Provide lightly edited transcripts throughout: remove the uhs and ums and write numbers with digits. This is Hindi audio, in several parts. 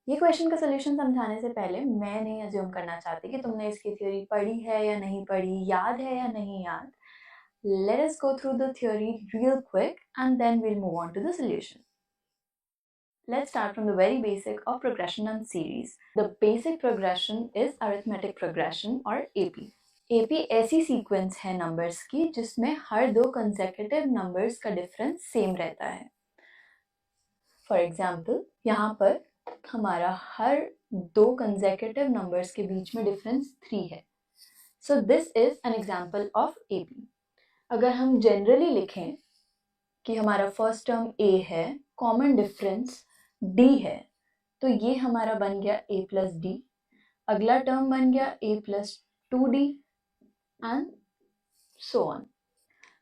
ये क्वेश्चन का सोल्यूशन समझाने से पहले मैं नहीं अज्यूम करना चाहती कि तुमने इसकी थ्योरी पढ़ी है या नहीं पढ़ी, याद है या नहीं याद. Let us go through the theory real quick and then we'll move on to the solution. Let's start from the very basic of progression and series. The basic progression is arithmetic progression or AP. AP ऐसी सीक्वेंस है नंबर्स की जिसमें हर दो कंसेक्यूटिव नंबर्स का डिफरेंस सेम रहता है. फॉर एग्जाम्पल यहाँ पर हमारा हर दो कंसेक्यूटिव नंबर्स के बीच में डिफरेंस 3 है. So this is an example of AP. अगर हम जनरली लिखें कि हमारा फर्स्ट टर्म A है, कॉमन डिफरेंस D है, तो ये हमारा बन गया A प्लस D. अगला टर्म बन गया A plus 2D and so on.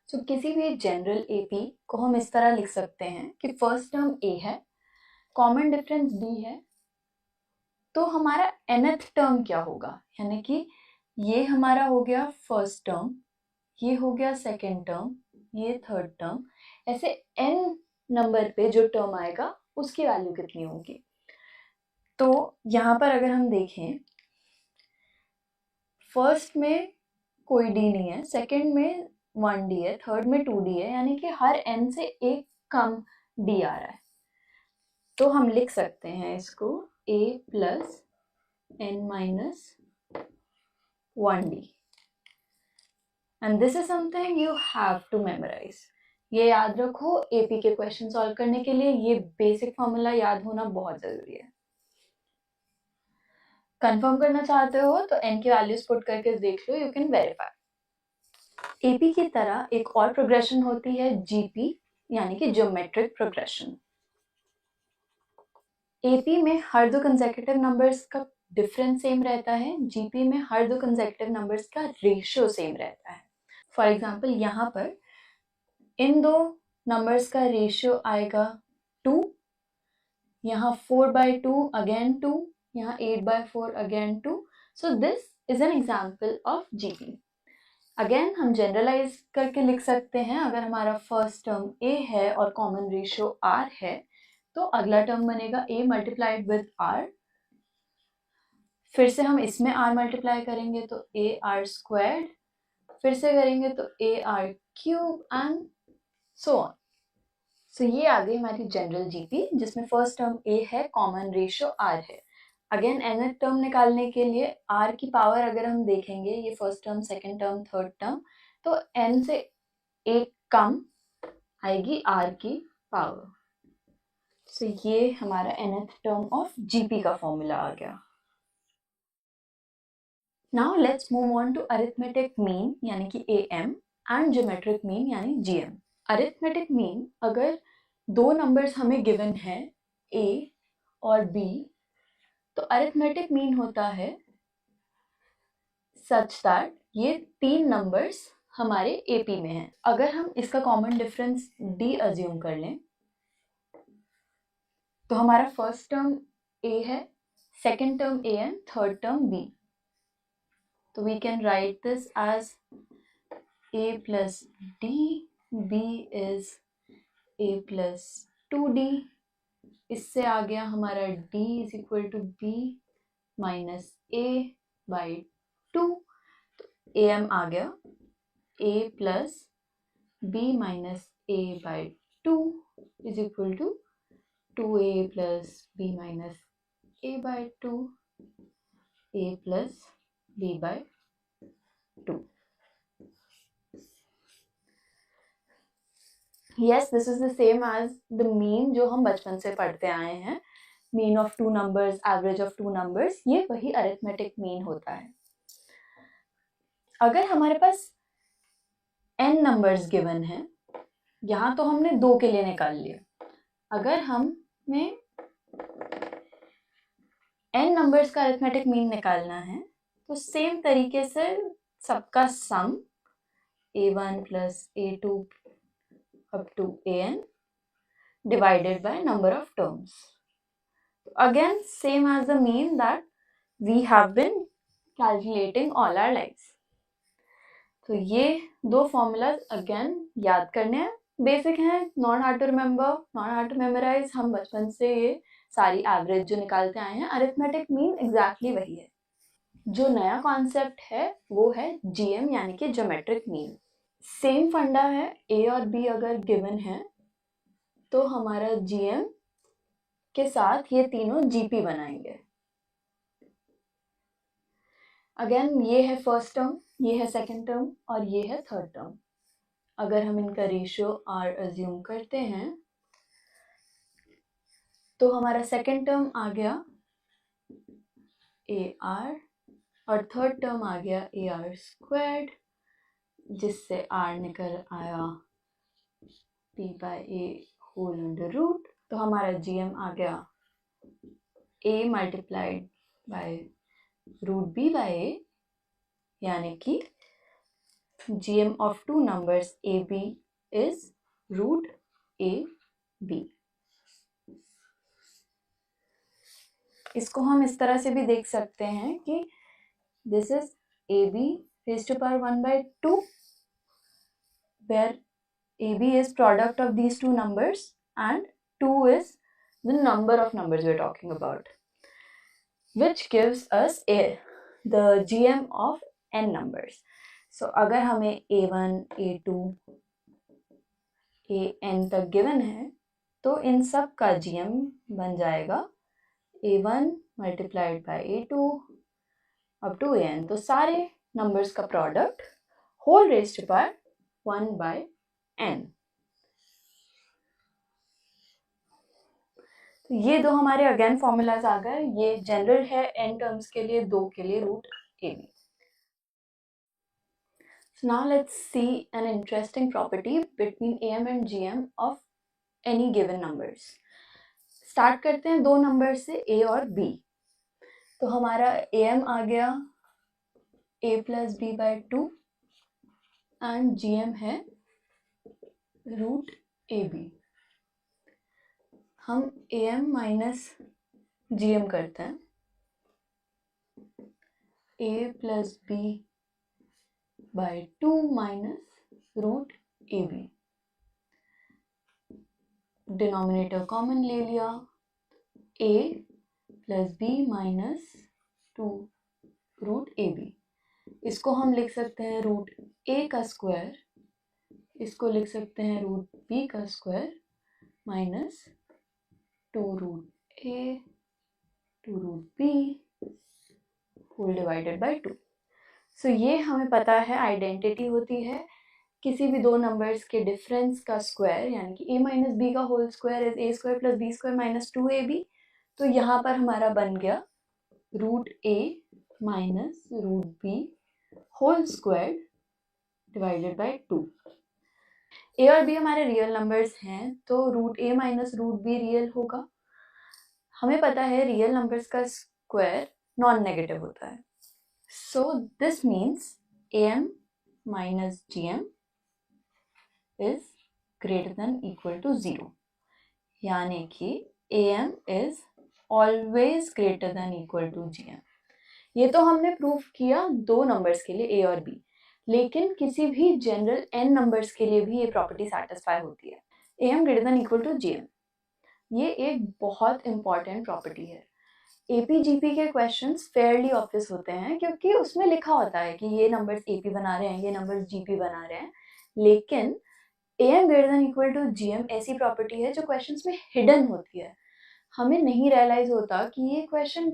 So किसी भी जनरल AP को हम इस तरह लिख सकते हैं कि फर्स्ट टर्म A है, कॉमन डिफरेंस D है, तो हमारा nth टर्म क्या होगा, यानी कि ये हमारा हो गया फर्स्ट टर्म, ये हो गया सेकेंड टर्म, ये थर्ड टर्म. ऐसे n नंबर पे जो टर्म आएगा उसकी वैल्यू कितनी होगी. तो यहाँ पर अगर हम देखें, फर्स्ट में कोई d नहीं है, सेकेंड में 1d है, थर्ड में 2d है, यानी कि हर n से एक कम d आ रहा है. तो हम लिख सकते हैं इसको a plus n minus 1d. And this is something you have to memorize. ये याद रखो, AP के क्वेश्चन सॉल्व करने के लिए ये बेसिक फॉर्मूला याद होना बहुत जरूरी है. कंफर्म करना चाहते हो तो n की वैल्यूज पुट करके देख लो, यू कैन वेरीफाई. AP की तरह एक और प्रोग्रेशन होती है GP, यानी कि ज्योमेट्रिक प्रोग्रेशन. AP में हर दो कंसेक्यूटिव नंबर्स का डिफरेंस सेम रहता है, GP में हर दो कंसेक्यूटिव नंबर्स का रेशियो सेम रहता है. फॉर एग्जाम्पल यहाँ पर इन दो नंबर्स का रेशियो आएगा 2, यहाँ 4/2 अगेन 2, यहाँ 8/4 again 2. So this is an example of GP. Again हम जनरलाइज करके लिख सकते हैं. अगर हमारा फर्स्ट टर्म A है और कॉमन रेशियो R है, तो अगला टर्म बनेगा A मल्टीप्लाइड विद R. फिर से हम इसमें R मल्टीप्लाई करेंगे तो AR स्क्वायर्ड, फिर से करेंगे तो AR cube and so on. So ये आ गई हमारी जनरल GP, जिसमें फर्स्ट टर्म A है, कॉमन रेशियो R है. अगेन nth टर्म निकालने के लिए R की पावर अगर हम देखेंगे, ये first term, second term, third term, तो n से एक कम आएगी R की पावर. सो ये हमारा nth टर्म ऑफ GP का फॉर्मूला आ गया. Now let's move on to arithmetic mean यानी कि AM एंड ज्योमेट्रिक मीन यानी GM. अरिथमेटिक मीन, अगर दो नंबर्स हमें गिवन है A और B, तो अरिथमेटिक मीन होता है सच दैट ये तीन नंबर्स हमारे AP में हैं. अगर हम इसका कॉमन डिफरेंस D अज्यूम कर लें, तो हमारा फर्स्ट टर्म A है, second term A and third term B. तो we can write this as A plus D, B is A plus 2D. इससे आ गया हमारा D is equal to B minus A/2. तो AM आ गया A plus B minus A/2 is equal to 2A plus B minus A/2, A plus B/2. Yes, this is the same as the mean जो हम बचपन से पढ़ते आए हैं. Mean of two numbers, average of two numbers, ये वही अरिथमेटिक मीन होता है. अगर हमारे पास n नंबर्स गिवन है, यहाँ तो हमने 2 के लिए निकाल लिया. अगर हमें n नंबर्स का अरिथमेटिक मीन निकालना है, तो सेम तरीके से सबका सम A1 plus A2 up to an divided by number of terms. Again, same as the mean that we have been calculating all our lives. तो ये दो फॉर्मूलाज अगेन याद करने हैं. बेसिक है, not hard to remember, not hard to memorise. हम बचपन से ये सारी एवरेज जो निकालते आए हैं, अरिथमेटिक मीन एग्जैक्टली वही है। जो नया कॉन्सेप्ट है वो है जीएम यानी कि ज्योमेट्रिक मीन। सेम फंडा है, ए और बी अगर गिवन है तो हमारा जीएम के साथ ये तीनों जीपी बनाएंगे। अगेन ये है फर्स्ट टर्म, ये है सेकंड टर्म और ये है थर्ड टर्म। अगर हम इनका रेशियो आर अज्यूम करते हैं तो हमारा सेकंड टर्म आ गया ए आर और थर्ड टर्म आ गया ए आर स्क्वायर्ड, जिससे आर निकल आया P by A whole under root. तो हमारा जीएम आ गया A multiplied by root B by A, यानी कि GM of two numbers AB is root AB। इसको हम इस तरह से भी देख सकते हैं कि this is AB raised to power 1 by 2, where AB is product of these two numbers and 2 is the number of numbers we're talking about, which gives us the GM of n numbers. So अगर हमें A1, A2, AN तक गिवन है तो इन सब का GM बन जाएगा A1 multiplied by A2 up to AN। तो सारे नंबर्स का product whole raised to power 1 by n। तो ये दो हमारे अगेन फॉर्मूलाज आ गए। ये जनरल है n टर्म्स के लिए, 2 के लिए root AB। So now let's see an interesting property between AM and GM of any given numbers. Start करते हैं दो नंबर से A और B। तो हमारा AM आ गया A plus B by 2 and GM है रूट AB। हम AM माइनस GM करते हैं, A plus B by 2 minus root AB। Denominator common ले लिया, A plus B minus 2 root AB। इसको हम लिख सकते हैं रूट A का स्क्वायर, इसको लिख सकते हैं रूट B का square minus 2 root A 2 root B whole divided by 2। So ये हमें पता है आइडेंटिटी होती है किसी भी दो नंबर्स के डिफरेंस का स्क्वायर, यानी कि a माइनस बी का whole square is a square plus B square minus 2ab। तो यहाँ पर हमारा बन गया root a minus root B whole square divided by 2। a और b हमारे रियल नंबर्स हैं तो root a minus root B real होगा। हमें पता है रियल नंबर्स का स्क्वायर नॉन नेगेटिव होता है। So this means am minus gm is greater than equal to 0, यानी कि am is always greater than equal to gm। ये तो हमने प्रूव किया दो नंबर्स के लिए a और b, लेकिन किसी भी जनरल n नंबर्स के लिए भी ये प्रॉपर्टी सेटिस्फाई होती है। am greater than equal to gm, ये एक बहुत इंपॉर्टेंट प्रॉपर्टी है। APGP के क्वेश्चंस फेयरली ऑब्वियस होते हैं क्योंकि उसमें लिखा होता है कि ये नंबर्स AP बना रहे हैं, ये नंबर्स GP बना रहे हैं, लेकिन am greater than equal to gm ऐसी प्रॉपर्टी है जो क्वेश्चंस में हिडन होती है। हमें नहीं रियलाइज होता कि ये क्वेश्चन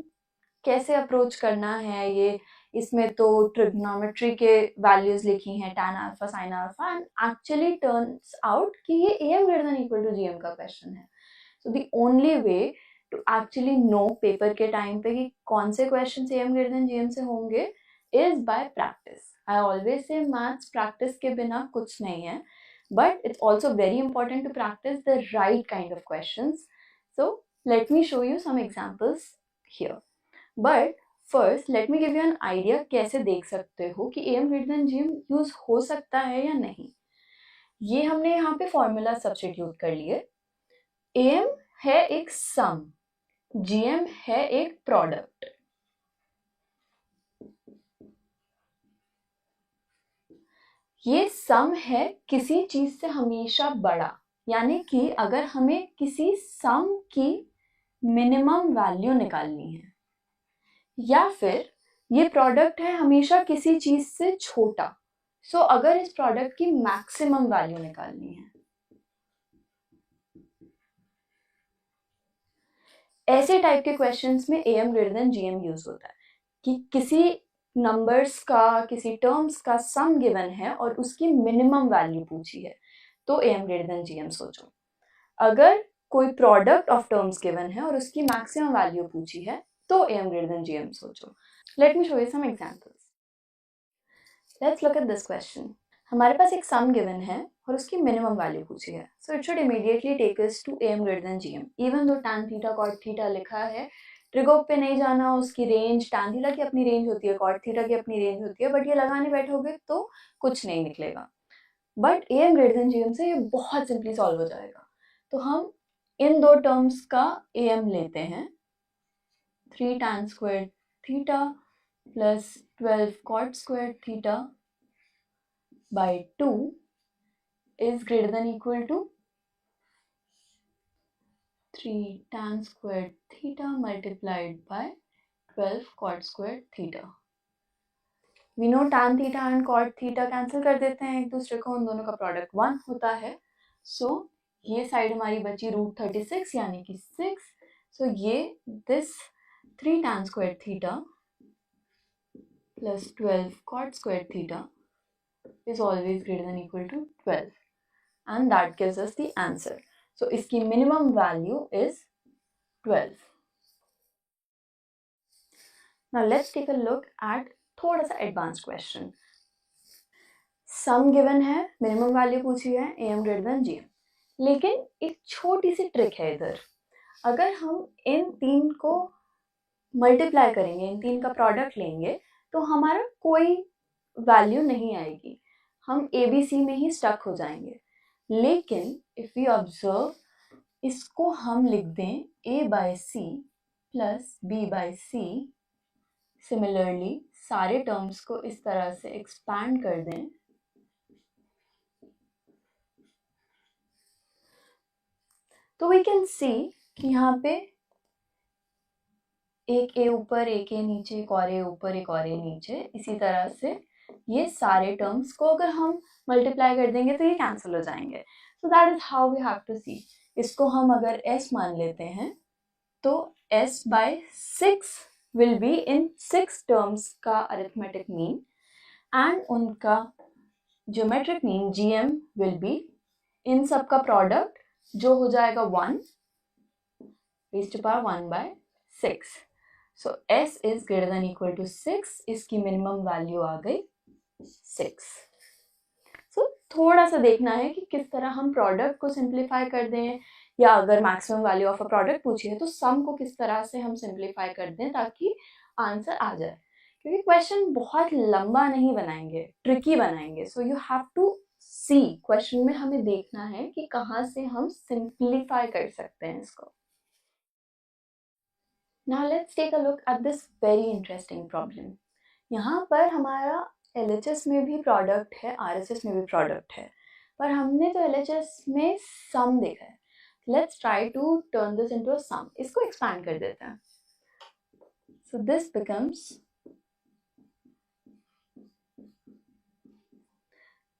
कैसे अप्रोच करना है। ये इसमें तो ट्रिग्नोमेट्री के वैल्यूज लिखी हैं, tan alpha sin alpha, and actually turns out कि ये am greater than equal to gm का क्वेश्चन है। So the only way to actually know paper के टाइम पे कि कौन से question am greater than gm से होंगे is by practice. I always say maths practice के बिना कुछ नहीं है, but it's also very important to practice the right kind of questions. So let me show you some examples here. But first let me give you an idea कैसे देख सकते हो कि am greater than gm use हो सकता है या नहीं। ये हमने यहाँ पे फॉर्मूला सब्स्टिट्यूट कर लिए। am है एक सम, gm है एक प्रोडक्ट। ये सम है किसी चीज से हमेशा बड़ा, यानी कि अगर हमें किसी सम की मिनिमम वैल्यू निकालनी है, या फिर ये प्रोडक्ट है हमेशा किसी चीज से छोटा, सो अगर इस प्रोडक्ट की मैक्सिमम वैल्यू निकालनी है, ऐसे टाइप के क्वेश्चंस में am greater than gm use होता है कि किसी नंबर्स का, किसी टर्म्स का सम गिवन है और उसकी मिनिमम वैल्यू पूछी है, तो am ग्रेटर देन gm सोचो। अगर कोई प्रोडक्ट ऑफ टर्म्स गिवन है और उसकी मैक्सिमम वैल्यू पूछी है, तो am ग्रेटर देन gm सोचो। Let me show you some examples. Let's look at this question. हमारे पास एक सम गिवन है और उसकी मिनिमम वैल्यू पूछी है, so it should immediately take us to am greater than gm। Even though tan theta cot theta लिखा है, ट्रिगोप पे नहीं जाना, उसकी रेंज, tan थीटा की अपनी रेंज होती है, cot थीटा की अपनी रेंज होती है, बट ये लगाने बैठोगे तो कुछ नहीं निकलेगा। But am greater than gm से ये बहुत सिंपली सॉल्व हो जाएगा। तो हम इन दो टर्म्स का am लेते हैं, 3 tan square theta plus 12 cot square theta by 2 is greater than equal to 3 tan squared theta multiplied by 12 cot squared theta. We know tan theta and cot theta cancel कर देते हैं एक दूसरे को, उन दोनों का प्रोडक्ट 1 होता है। सो ये साइड हमारी बची √36 यानी कि 6। सो ये this 3 tan squared theta plus 12 cot squared theta is always greater than equal to 12, and that gives us the answer. So इसकी minimum value is 12. Now let's take a look at थोड़ा सा एडवांस क्वेश्चन। सम गिवन है, मिनिमम वैल्यू पूछी है, am ग्रेटर देन gm, लेकिन एक छोटी सी ट्रिक है इधर। अगर हम इन तीन को मल्टीप्लाई करेंगे, इन तीन का प्रोडक्ट लेंगे, तो हमारा कोई वैल्यू नहीं आएगी, हम ABC में ही स्टक हो जाएंगे। लेकिन इफ यू ऑब्जर्व, इसको हम लिख दें a/c प्लस b/c। सिमिलरली सारे टर्म्स को इस तरह से एक्सपैंड कर दें, तो वी कैन सी कि यहाँ पे एक a ऊपर, एक a नीचे, एक और a ऊपर, एक और a नीचे, इसी तरह से ये सारे टर्म्स को अगर हम मल्टीप्लाई कर देंगे तो ये कैंसिल हो जाएंगे। So that is how we have to see. इसको हम अगर s मान लेते हैं तो s/6 will be in 6 terms का arithmetic mean, and उनका geometric mean gm will be इन सब का प्रोडक्ट जो हो जाएगा 1 raised to power 1/6। so s is greater than equal to 6, इसकी मिनिमम वैल्यू आ गई 6। so थोड़ा सा देखना है कि किस तरह हम प्रोडक्ट को सिंप्लीफाई कर दें, या अगर maximum value of a product पूछी है तो सम को किस तरह से हम सिंप्लीफाई कर दें ताकि आंसर आ जाए। क्योंकि क्वेश्चन बहुत लंबा नहीं बनाएंगे, ट्रिकी बनाएंगे। So you have to see, question में हमें देखना है कि कहाँ से हम सिंप्लीफाई कर सकते हैं इसको। Now let's take a look at this very interesting problem. यहाँ पर हमारा LHS में भी प्रोडक्ट है, RHS में भी प्रोडक्ट है, पर हमने तो LHS में सम देखा है। Let's try to turn this into a sum. इसको expand कर देते हैं। So this becomes,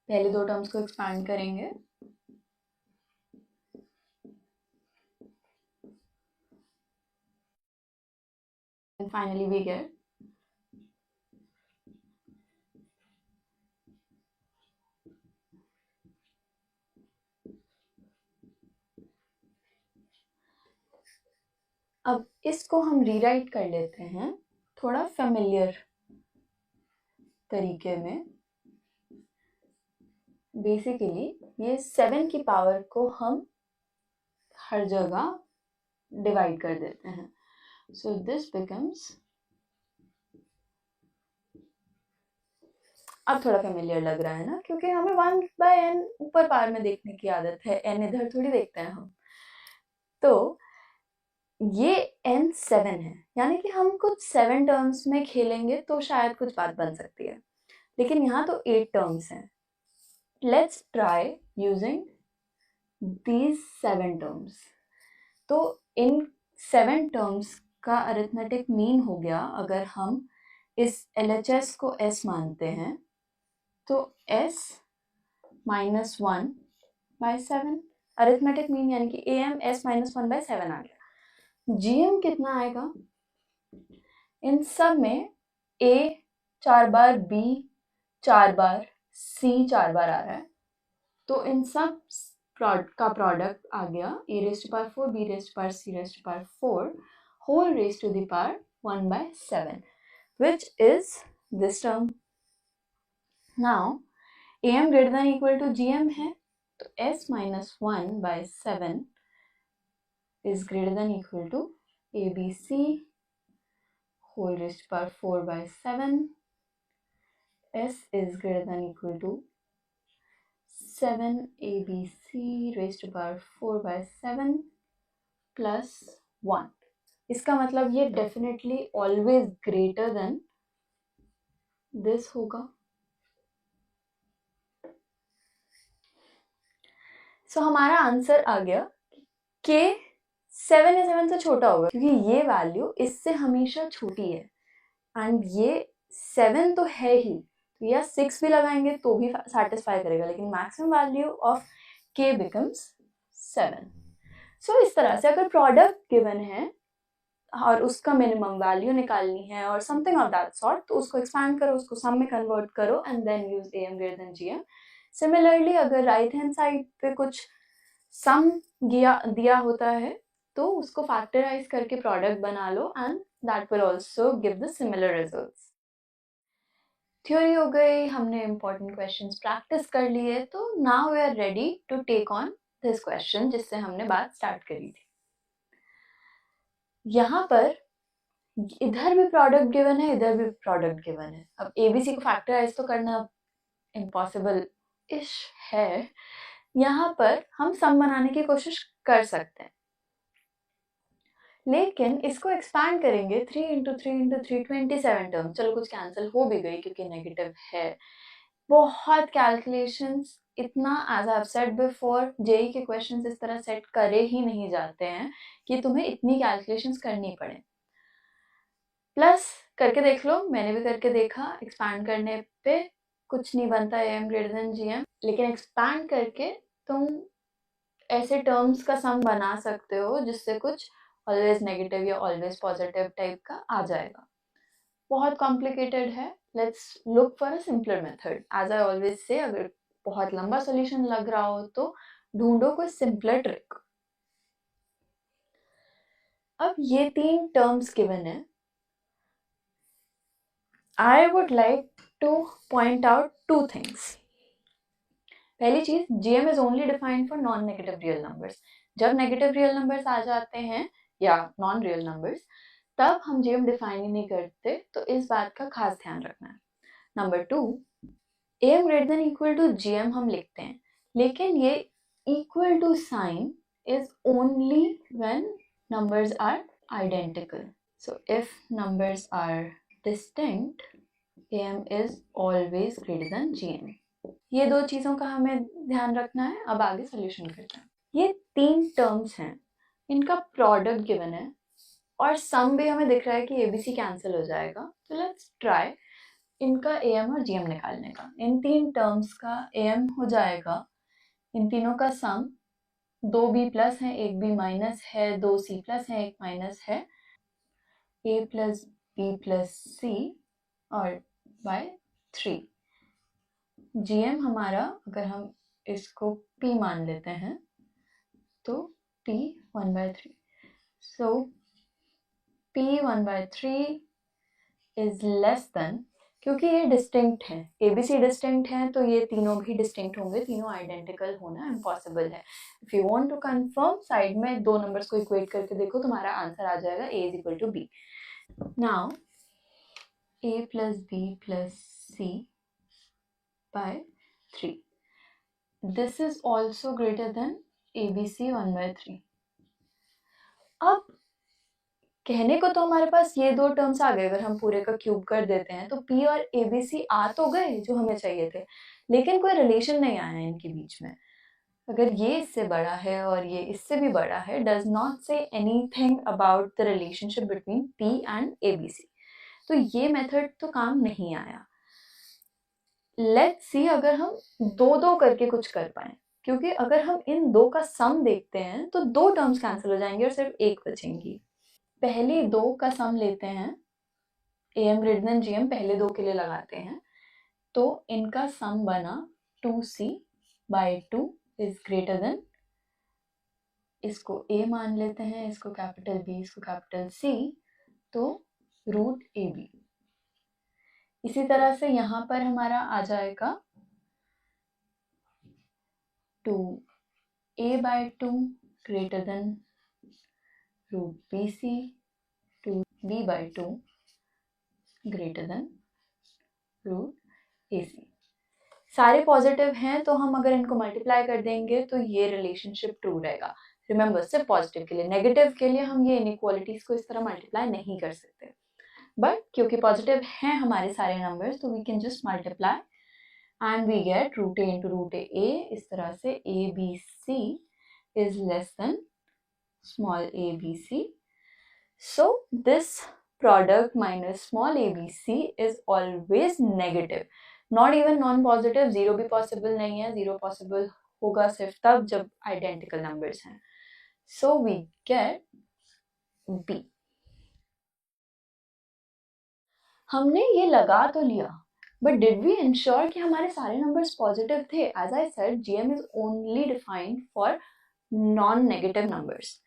पहले दो टर्म्स को expand करेंगे, and finally we get अब इसको हम रीराइट कर लेते हैं थोड़ा फेमिलियर तरीके में। बेसिकली ये 7 की पावर को हम हर जगह डिवाइड कर देते हैं। सो दिस बिकम्स, अब थोड़ा फेमिलियर लग रहा है ना, क्योंकि हमें 1/n ऊपर पावर में देखने की आदत है, n इधर थोड़ी देखते हैं हम। तो ये n 7 है, यानी कि हम कुछ 7 टर्म्स में खेलेंगे तो शायद कुछ बात बन सकती है, लेकिन यहाँ तो 8 टर्म्स हैं। let's try using these 7 terms. तो इन 7 terms का अरिथमेटिक मीन हो गया, अगर हम इस LHS को S मानते हैं तो S minus 1 by 7 arithmetic mean यानी कि AM S minus 1 by 7 आ गया। GM कितना आएगा? इन सब में A 4 bar, B 4 bar, C 4 बार आ रहा है, तो इन सब का प्रोडक्ट आ गया a raised to power 4, b raised to power c raised to power 4 whole raised to the power 1 by 7, which is this term. Now am greater than equal to gm है, तो s minus 1 by 7 is greater than equal to abc whole raised to power 4 by 7. S is greater than equal to 7 abc raised to power 4 by 7 plus 1. इसका मतलब ये definitely always greater than this होगा। सो हमारा आंसर आ गया कि 7 या 7 से छोटा होगा, क्योंकि ये वैल्यू इससे हमेशा छोटी है एंड ये 7 तो है ही, तो या 6 भी लगाएंगे तो भी सेटिस्फाई करेगा, लेकिन maximum value of k becomes 7. सो इस तरह से अगर प्रोडक्ट गिवन है और उसका मिनिमम वैल्यू निकालनी है और समथिंग ऑफ दैट सॉर्ट, तो उसको एक्सपैंड करो, उसको सम में कन्वर्ट करो and then use am greater than gm. Similarly अगर राइट हैंड साइड पे कुछ सम दिया होता है तो उसको फैक्टराइज करके प्रोडक्ट बना लो and that will also give the similar results. Theory हो गई, हमने इंपॉर्टेंट क्वेश्चंस प्रैक्टिस कर लिए, तो now we are ready to take on this question जिससे हमने बात स्टार्ट करी थी. यहाँ पर इधर भी प्रोडक्ट गिवन है, इधर भी प्रोडक्ट गिवन है. अब एबीसी को फैक्टराइज तो करना इम्पॉसिबल इश है. यहाँ पर हम सम बनाने की कोशिश कर सकते हैं, लेकिन इसको एक्सपैंड करेंगे 3 into 3 into 3 27 टर्म. चलो कुछ कैंसिल हो भी गई क्योंकि नेगेटिव है. बहुत कैलकुलेशंस इतना, as I have said before, JEE के क्वेश्चंस इस तरह सेट करे ही नहीं जाते हैं कि तुम्हें इतनी कैलकुलेशंस करनी पड़े. प्लस करके देख लो, मैंने भी करके देखा, एक्सपैंड करने पे कुछ नहीं बनता am ग्रेटर देन gm, लेकिन एक्सपैंड करके तुम ऐसे टर्म्स का सम बना सकते हो जिससे कुछ ऑलवेज नेगेटिव या ऑलवेज पॉजिटिव टाइप का आ जाएगा. बहुत कॉम्प्लिकेटेड है. Let's look for a simpler method. As I always say, अगर बहुत लंबा सॉल्यूशन लग रहा हो तो ढूंढो कोई सिंपलर ट्रिक. अब ये 3 टर्म्स गिवन है. I would like to point out 2 things. पहली चीज, gm is only defined for non-negative real numbers. जब negative real numbers आ जाते हैं या non-real numbers, तब हम gm डिफाइन ही नहीं करते, तो इस बात का खास ध्यान रखना है. Number 2, am greater than equal to gm हम लिखते हैं, लेकिन ये equal to sign is only when numbers are identical. So if numbers are distinct, am is always greater than gm. ये 2 चीजों का हमें ध्यान रखना है. अब आगे सॉल्यूशन करते हैं. ये 3 टर्म्स हैं, इनका प्रोडक्ट गिवन है और सम भी हमें दिख रहा है कि abc कैंसिल हो जाएगा. तो लेट्स ट्राई इनका am और gm निकालने का. इन 3 टर्म्स का am हो जाएगा, इन तीनों का सम 2b प्लस है, 1b माइनस है, 2c प्लस है, 1 माइनस है, a plus b plus c और by 3. gm हमारा, अगर हम इसको p मान लेते हैं तो p 1 by 3. So p 1 by 3 is less than, क्योंकि ये डिस्टिंक्ट है, abc डिस्टिंक्ट है, तो ये तीनों भी डिस्टिंक्ट होंगे, तीनों आइडेंटिकल होना इम्पॉसिबल है. If you want to confirm, side में 2 नंबर्स को इक्वेट करके देखो, तुम्हारा आंसर आ जाएगा a is equal to b. Now a plus b plus c by 3. This is also greater than abc 1 by 3. अब कहने को तो हमारे पास ये दो टर्म्स आ गए, अगर हम पूरे का क्यूब कर देते हैं तो p और abc आ तो गए जो हमें चाहिए थे, लेकिन कोई रिलेशन नहीं आया इनके बीच में। अगर ये इससे बड़ा है और ये इससे भी बड़ा है, does not say anything about the relationship between p and abc, तो ये मेथड तो काम नहीं आया। लेट्स सी अगर हम दो दो करके कुछ कर पाए, क्योंकि अगर हम इन दो का सम देखते हैं तो दो टर्म्स कैंसिल हो जाएंगे और सिर्फ एक बचेंगी। पहले दो का सम लेते हैं, am ग्रेटर देन gm पहले दो के लिए लगाते हैं, तो इनका सम बना 2c/2 इज ग्रेटर देन, इसको a मान लेते हैं, इसको कैपिटल B, इसको कैपिटल C, तो √ab। इसी तरह से यहाँ पर हमारा आ जाएगा 2a/2 greater than √bc, 2b/2 greater than √ac। सारे पॉजिटिव हैं तो हम अगर इनको मल्टीप्लाई कर देंगे तो ये रिलेशनशिप ट्रू रहेगा। रिमेंबर, सिर्फ पॉजिटिव के लिए, नेगेटिव के लिए हम ये इनइक्वालिटीज को इस तरह मल्टीप्लाई नहीं कर सकते, बट क्योंकि पॉजिटिव हैं हमारे सारे नंबर्स तो we can just multiply and we get √a into √a। इस तरह से abc is less than small abc, so this product minus small abc is always negative, not even non positive. Zero भी पॉसिबल नहीं है, जीरो पॉसिबल होगा सिर्फ तब जब आइडेंटिकल नंबर्स हैं, सो वी गेट बी। हमने ये लगा तो लिया, बट डिड वी इंश्योर कि हमारे सारे नंबर्स पॉजिटिव थे? As I said, GM is only defined for non negative numbers.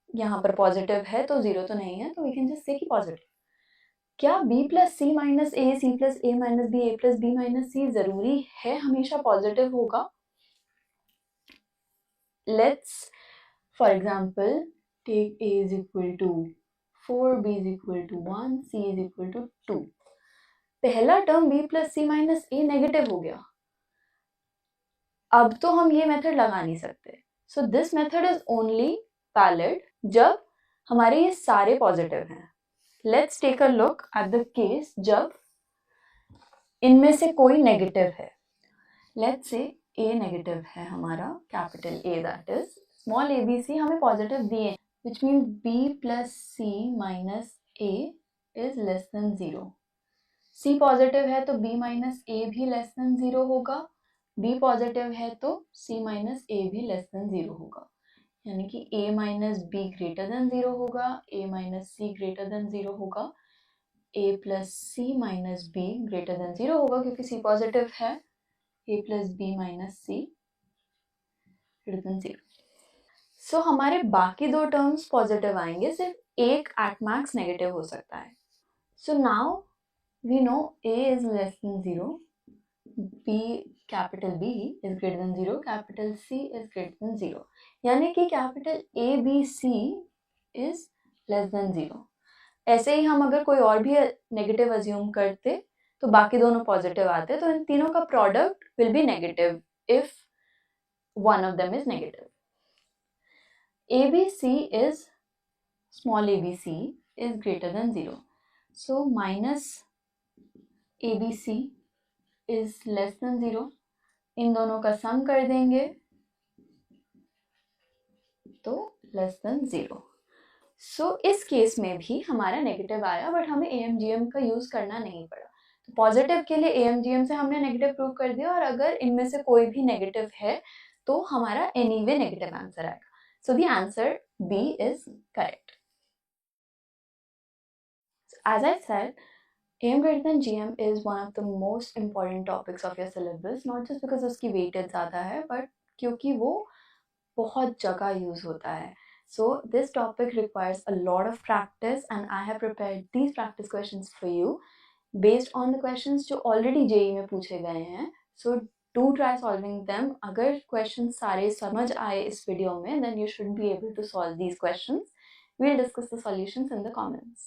यहाँ पर पॉजिटिव है तो जीरो तो नहीं है, तो वी कैन जस्ट से कि पॉजिटिव। क्या b plus C minus A, C plus A minus B, A plus B minus C जरूरी है हमेशा पॉजिटिव होगा? Let's for example take a is equal to 4, b is equal to 1, c is equal to 2। पहला term b plus C minus A negative हो गया, अब तो हम ये मेथड लगा नहीं सकते। So this method is only valid जब हमारे ये सारे पॉजिटिव हैं। Let's take a look at the case जब इनमें से कोई नेगेटिव है। लेट्स से a नेगेटिव है हमारा, capital A, that is small abc हमें पॉजिटिव दिए, which means b plus C minus a is less than 0। c positive है तो b माइनस a भी लेस देन 0 होगा, b पॉजिटिव है तो c माइनस a भी लेस देन 0 होगा, यानी कि a minus b greater than 0 होगा, a minus c greater than 0 होगा, a plus c minus b greater than 0 होगा क्योंकि c पॉजिटिव है, a plus b minus c greater than 0। सो हमारे बाकी दो टर्म्स पॉजिटिव आएंगे, सिर्फ एक एट मैक्स नेगेटिव हो सकता है। So now we know a is less than 0, b capital B is greater than 0, capital C is greater than 0, यानी कि capital A B C is less than 0। ऐसे ही हम अगर कोई और भी नेगेटिव अज्यूम करते तो बाकी दोनों पॉजिटिव आते, तो इन तीनों का product will be negative if one of them is negative. ABC is small abc is greater than 0, so minus ABC is less than 0, इन दोनों का सम कर देंगे तो लेस देन 0। सो इस केस में भी हमारा नेगेटिव आया, बट हमें AMGM का यूज करना नहीं पड़ा। तो पॉजिटिव के लिए AMGM से हमने नेगेटिव प्रूव कर दिया, और अगर इनमें से कोई भी नेगेटिव है तो हमारा एनीवे नेगेटिव आंसर आएगा। So the answer B is correct. So as I said, AM greater than GM is one of the most important topics of your syllabus, not just because उसकी weightage ज़्यादा है, but क्योंकि वो बहुत जगह यूज होता है। So this topic requires a lot of practice, and I have prepared these practice questions for you based on the questions जो already JEE में पूछे गए हैं। So do try solving them. अगर questions सारे समझ आए इस वीडियो में, then you should be able to solve these questions. We'll discuss the solutions in the comments.